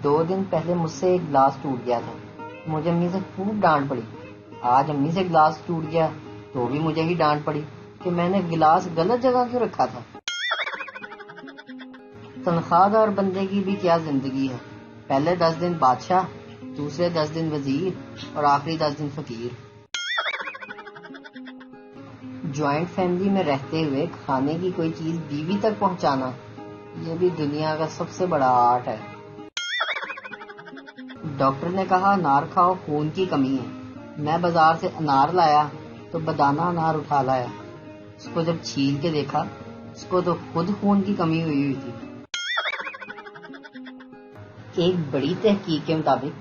2 دن پہلے مجھ سے ایک گلاس ٹوٹ گیا تھا، مجھے امی سے خوب ڈانٹ پڑی۔ آج امی سے گلاس ٹوٹ گیا تو بھی مجھے ہی ڈانٹ پڑی کہ میں نے گلاس غلط جگہ کیوں رکھا تھا۔ تنخواہ دار بندے کی بھی کیا زندگی ہے، پہلے 10 دن بادشاہ، دوسرے 10 دن وزیر اور آخری 10 دن فقیر۔ جوائنٹ فیملی میں رہتے ہوئے کھانے کی کوئی چیز بیوی تک پہنچانا، یہ بھی دنیا کا سب سے بڑا آرٹ ہے۔ ڈاکٹر نے کہا انار کھاؤ، خون کی کمی ہے۔ میں بازار سے انار لایا تو بدانہ انار اٹھا لایا، اس کو جب چھیل کے دیکھا اس کو تو خود خون کی کمی ہوئی تھی۔ ایک بڑی تحقیق کے مطابق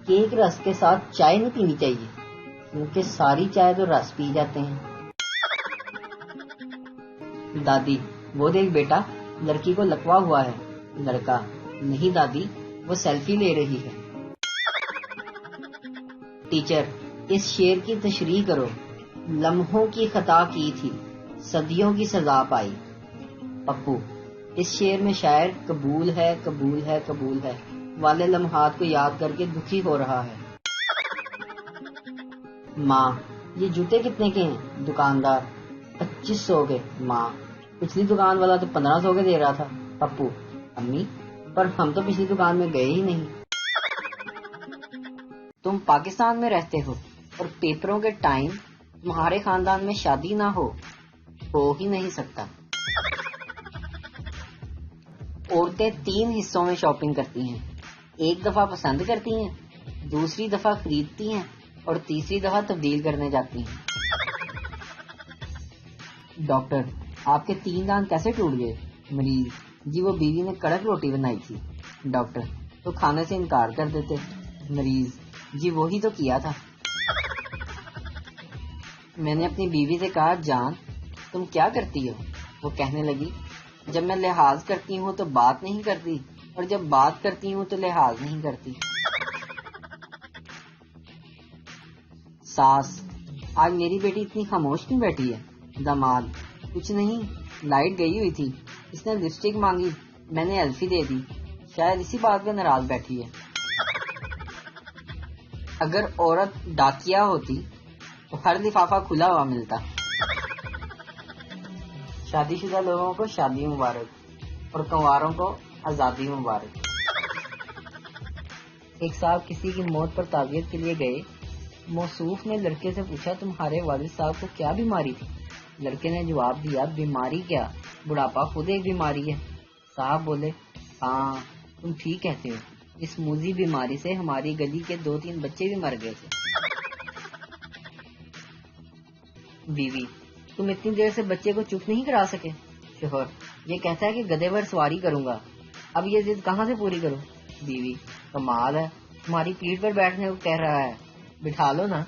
کیک رس کے ساتھ چائے نہیں پینی چاہیے، کیونکہ ساری چائے تو رس پی جاتے ہیں۔ دادی: وہ دیکھ بیٹا، لڑکی کو لکوا ہوا ہے۔ لڑکا: نہیں دادی، وہ سیلفی لے رہی ہے۔ ٹیچر: اس شعر کی تشریح کرو۔ لمحوں کی خطا کی تھی، صدیوں کی سزا پائی۔ پپو: اس شعر میں شاعر قبول ہے قبول ہے قبول ہے والے لمحات کو یاد کر کے دکھی ہو رہا ہے۔ ماں: یہ جوتے کتنے کے ہیں؟ دکاندار: 2500 کے۔ ماں: پچھلی دکان والا تو 1500 کے دے رہا تھا۔ پپو: امی، پر ہم تو پچھلی دکان میں گئے ہی نہیں۔ تم پاکستان میں رہتے ہو اور پیپروں کے ٹائم تمہارے خاندان میں شادی نہ ہو ہی نہیں سکتا۔ عورتیں 3 حصوں میں شاپنگ کرتی ہیں، ایک دفعہ پسند کرتی ہیں، دوسری دفعہ خریدتی ہیں اور تیسری دفعہ تبدیل کرنے جاتی ہیں۔ ڈاکٹر: آپ کے 3 دانت کیسے ٹوٹ گئے؟ مریض: جی وہ بیوی نے کڑک روٹی بنائی تھی۔ ڈاکٹر: تو کھانے سے انکار کر دیتے۔ مریض: جی وہی تو کیا تھا۔ میں نے اپنی بیوی سے کہا جان تم کیا کرتی ہو؟ وہ کہنے لگی جب میں لحاظ کرتی ہوں تو بات نہیں کرتی اور جب بات کرتی ہوں تو لحاظ نہیں کرتی۔ ساس: آج میری بیٹی اتنی خاموش کیوں بیٹھی ہے؟ داماد: کچھ نہیں، لائٹ گئی ہوئی تھی، اس نے لپسٹک مانگی، میں نے الفی دے دی، شاید اسی بات پہ ناراض بیٹھی ہے۔ اگر عورت ڈاکیہ ہوتی تو ہر لفافہ کھلا ہوا ملتا۔ شادی شدہ لوگوں کو شادی مبارک اور کنواروں کو آزادی مبارک۔ ایک صاحب کسی کی موت پر تعزیت کے لیے گئے، موصوف نے لڑکے سے پوچھا تمہارے والد صاحب کو کیا بیماری تھی؟ لڑکے نے جواب دیا بیماری کیا، بڑھاپا خود ایک بیماری ہے۔ صاحب بولے ہاں تم ٹھیک کہتے ہو، اس موذی بیماری سے ہماری گلی کے 2-3 بچے بھی مر گئے تھے۔ بیوی: تم اتنی دیر سے بچے کو چپ نہیں کرا سکے؟ شوہر: یہ کہتا ہے کہ گدھے پر سواری کروں گا، اب یہ ضد کہاں سے پوری کروں؟ بیوی: کمال ہے، تمہاری پیٹھ پر بیٹھنے کو کہہ رہا ہے، بٹھا لو نا۔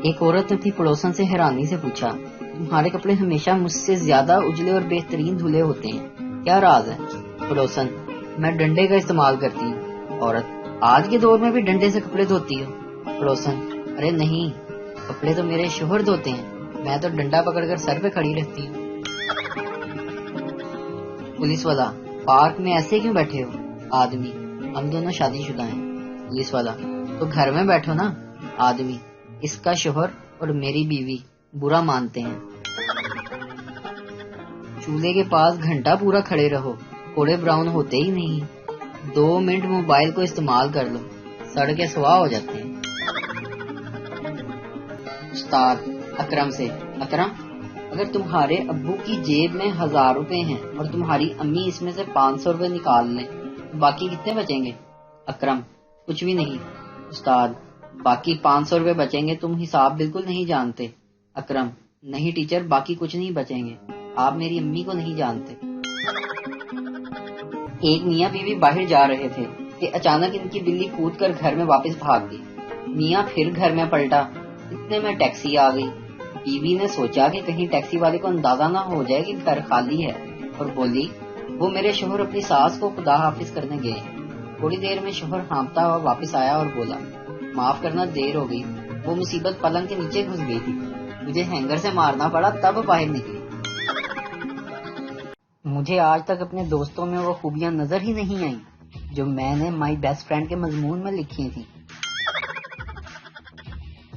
ایک عورت نے اپنی پڑوسن سے حیرانی سے پوچھا تمہارے کپڑے ہمیشہ مجھ سے زیادہ اجلے اور بہترین دھلے ہوتے ہیں، کیا راز ہے؟ پڑوسن: میں ڈنڈے کا استعمال کرتی ہوں۔ عورت: آج کے دور میں بھی ڈنڈے سے کپڑے دھوتی ہو؟ پڑوسن: ارے نہیں، کپڑے تو میرے شوہر دھوتے ہیں، میں تو ڈنڈا پکڑ کر سر پہ کھڑی رہتی ہوں۔ پولیس والا: پارک میں ایسے کیوں بیٹھے ہو؟ آدمی: ہم دونوں شادی شدہ ہیں۔ پولیس والا: تو گھر میں بیٹھو نا۔ آدمی: اس کا شوہر اور میری بیوی برا مانتے ہیں۔ چولہے کے پاس گھنٹہ پورا کھڑے رہو، پکوڑے براؤن ہوتے ہی نہیں، 2 منٹ موبائل کو استعمال کر لو، سڑ کے سوا ہو جاتے ہیں۔ استاد اکرم سے: اکرم، اگر تمہارے ابو کی جیب میں 1000 روپے ہیں اور تمہاری امی اس میں سے 500 روپے نکال لیں تو باقی کتنے بچیں گے؟ اکرم: کچھ بھی نہیں۔ استاد: باقی 500 روپے بچیں گے، تم حساب بالکل نہیں جانتے۔ اکرم: نہیں ٹیچر، باقی کچھ نہیں بچیں گے، آپ میری امی کو نہیں جانتے۔ ایک میاں بیوی باہر جا رہے تھے کہ اچانک ان کی بلی کود کر گھر میں واپس بھاگ گئی۔ میاں پھر گھر میں پلٹا، اتنے میں ٹیکسی آ گئی۔ بیوی نے سوچا کہ کہیں ٹیکسی والے کو اندازہ نہ ہو جائے کہ گھر خالی ہے، اور بولی وہ میرے شوہر اپنی ساس کو خدا حافظ کرنے گئے۔ تھوڑی دیر میں شوہر ہانپتا ہوا واپس آیا اور بولا معاف کرنا، دیر ہو گئی، وہ مصیبت پلنگ کے نیچے گھس گئی تھی، مجھے ہینگر سے مارنا پڑا تب باہر نکلی۔ مجھے آج تک اپنے دوستوں میں وہ خوبیاں نظر ہی نہیں آئیں جو میں نے مائی بیسٹ فرینڈ کے مضمون میں لکھی تھی۔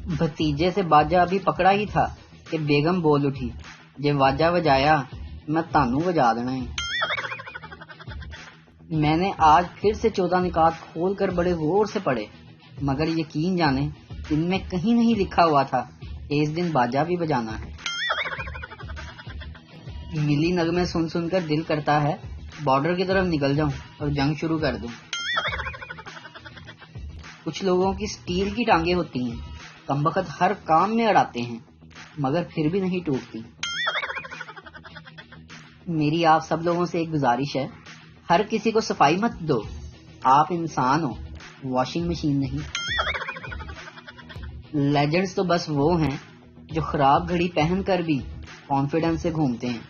بھتیجے سے باجا ابھی پکڑا ہی تھا کہ بیگم بول اٹھی، جے واجا وجایا میں تانوں وجا دینا ہے۔ میں نے آج پھر سے 14 نکات کھول کر بڑے غور سے پڑھے، مگر یقین جانے ان میں کہیں نہیں لکھا ہوا تھا کہ اس دن باجا بھی بجانا ہے۔ ملی نغمے سن سن کر دل کرتا ہے بارڈر کی طرف نکل جاؤں اور جنگ شروع کر دوں۔ کچھ لوگوں کی سٹیل کی ٹانگیں ہوتی ہیں، کمبخت ہر کام میں اڑاتے ہیں مگر پھر بھی نہیں ٹوٹتی۔ میری آپ سب لوگوں سے ایک گزارش ہے، ہر کسی کو صفائی مت دو، آپ انسان ہو، واشنگ مشین نہیں۔ لیجنڈز تو بس وہ ہیں جو خراب گھڑی پہن کر بھی کانفیڈنس سے گھومتے ہیں،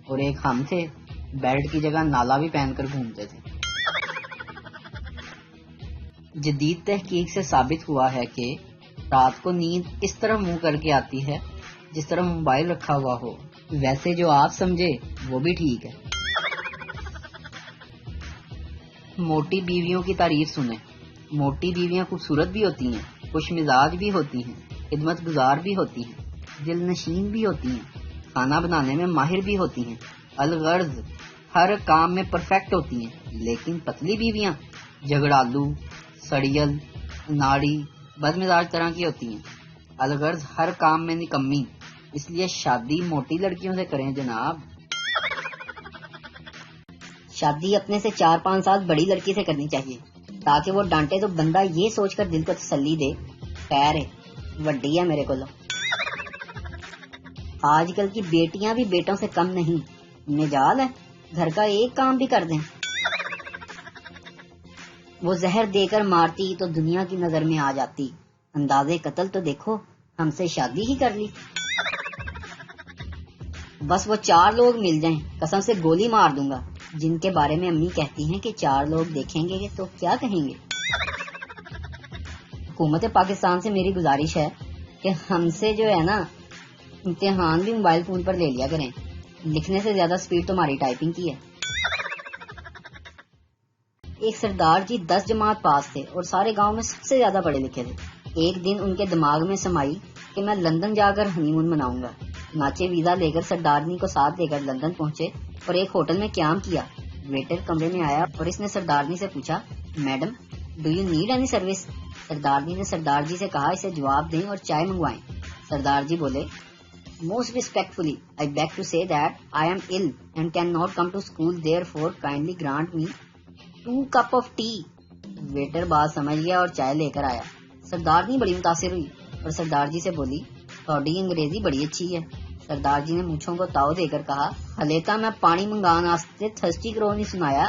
اور ایک ہم تھے بیلٹ کی جگہ نالا بھی پہن کر گھومتے تھے۔ جدید تحقیق سے ثابت ہوا ہے کہ رات کو نیند اس طرح منہ کر کے آتی ہے جس طرح موبائل رکھا ہوا ہو، ویسے جو آپ سمجھے وہ بھی ٹھیک ہے۔ موٹی بیویوں کی تعریف سنیں۔ موٹی بیویاں خوبصورت بھی ہوتی ہیں، خوش مزاج بھی ہوتی ہیں، خدمت گزار بھی ہوتی ہیں، دل نشین بھی ہوتی ہیں، کھانا بنانے میں ماہر بھی ہوتی ہیں، الغرض ہر کام میں پرفیکٹ ہوتی ہیں۔ لیکن پتلی بیویاں جھگڑالو، سڑیل، ناڑی، بد مزاج طرح کی ہوتی ہیں، الغرض ہر کام میں نکمی۔ اس لیے شادی موٹی لڑکیوں سے کریں جناب۔ شادی اپنے سے 4-5 سال بڑی لڑکی سے کرنی چاہیے تاکہ وہ ڈانٹے تو بندہ یہ سوچ کر دل کو تسلی دے، خیر ہے وڈی ہے میرے کو۔ آج کل کی بیٹیاں بھی بیٹوں سے کم نہیں، مجال ہے گھر کا ایک کام بھی کر دیں۔ وہ زہر دے کر مارتی تو دنیا کی نظر میں آ جاتی، اندازے قتل تو دیکھو ہم سے شادی ہی کر لی۔ بس وہ 4 لوگ مل جائیں، قسم سے گولی مار دوں گا، جن کے بارے میں امی کہتی ہیں کہ 4 لوگ دیکھیں گے تو کیا کہیں گے۔ حکومت پاکستان سے میری گزارش ہے کہ ہم سے جو ہے نا امتحان بھی موبائل فون پر لے لیا کریں، لکھنے سے زیادہ سپیڈ تمہاری ٹائپنگ کی ہے۔ ایک سردار جی 10 جماعت پاس تھے اور سارے گاؤں میں سب سے زیادہ پڑھے لکھے تھے۔ ایک دن ان کے دماغ میں سمائی کہ میں لندن جا کر ہنی مون مناؤں گا۔ ناچے ویزا لے کر سردارنی کو ساتھ لے کر لندن پہنچے اور ایک ہوٹل میں قیام کیا۔ ویٹر کمرے میں آیا اور اس نے سردارنی سے پوچھا، madam do you need any service? سردارنی نے سردار جی سے کہا اسے جواب دیں اور چائے منگوائیں۔ سردار جی بولے، most respectfully I beg to say that I am ill and cannot come to school, therefore kindly grant me 2 cup of tea۔ Waiter بات سمجھ گیا اور چائے لے کر آیا۔ سردارنی بڑی متاثر ہوئی اور سردار جی سے بولی، تھوڑی انگریزی بڑی اچھی ہے۔ سردار جی نے مونچھوں کو تاؤ دے کر کہا، ہلے تا میں پانی منگان واسطے تھرسٹی کرو نہیں سنایا۔